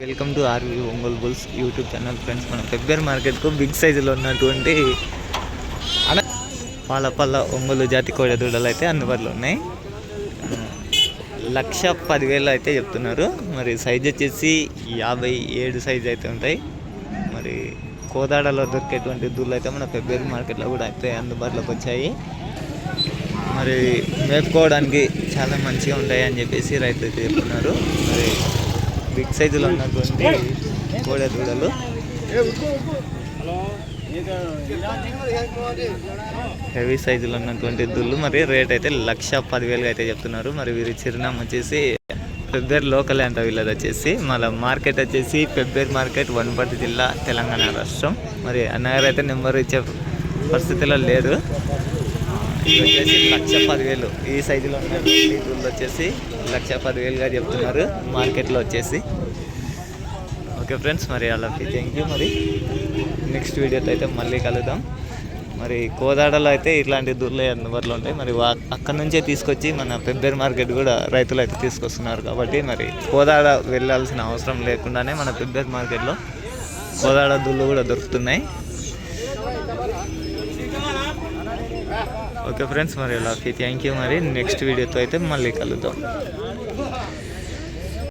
Welcome to RV Ongole bulls YouTube channel. Friends, మన ఫిబ్రవరి మార్కెట్కు బిగ్ సైజులో ఉన్నటువంటి పాలపల్ల ఒంగోలు జాతి కోడి దూడలు అయితే అందుబాటులో ఉన్నాయి. 1,10,000 అయితే చెప్తున్నారు. మరి సైజ్ వచ్చేసి 57 సైజ్ అయితే ఉంటాయి. మరి కోదాడలో దొరికేటువంటి దూడలు అయితే మన ఫిబ్రవరి మార్కెట్లో కూడా అయితే అందుబాటులోకి వచ్చాయి. మరి మేపుకోవడానికి చాలా మంచిగా ఉంటాయి అని చెప్పేసి రైతులు అయితే చెప్తున్నారు. మరి బిగ్ సైజులో ఉన్నటువంటి కోడె దూడలు హెవీ సైజులో ఉన్నటువంటి దూడలు మరి రేట్ అయితే 1,10,000 అయితే చెప్తున్నారు. మరి వీరి చిరునామా వచ్చేసి ఫిబ్రవరి లోకల్ అంట. వీళ్ళది వచ్చేసి మళ్ళీ మార్కెట్ వచ్చేసి ఫిబ్రవరి మార్కెట్, వనపర్తి జిల్లా, తెలంగాణ రాష్ట్రం. మరి అన్నగారు అయితే నెంబర్ ఇచ్చే పరిస్థితిలో లేదు. వచ్చేసి 1,10,000 ఈ సైజులో ఉన్న దూడలు వచ్చేసి 1,10,000గా చెప్తున్నారు మార్కెట్లో వచ్చేసి. ఓకే ఫ్రెండ్స్, మరి అలా థ్యాంక్ యూ. మరి నెక్స్ట్ వీడియోతో అయితే మళ్ళీ కలుద్దాం. మరి కోదాడలో అయితే ఇట్లాంటి దూడలు అందుబాటులో ఉంటాయి. మరి అక్కడ నుంచే తీసుకొచ్చి మన ఫిబ్రవరి మార్కెట్ కూడా రైతులు అయితే తీసుకొస్తున్నారు. కాబట్టి మరి కోదాడ వెళ్ళాల్సిన అవసరం లేకుండానే మన ఫిబ్రవరి మార్కెట్లో కోదాడ దూడలు కూడా దొరుకుతున్నాయి. ఓకే ఫ్రెండ్స్, మరి అలా థ్యాంక్ యూ. మరి నెక్స్ట్ వీడియోతో అయితే మళ్ళీ కలుద్దాం.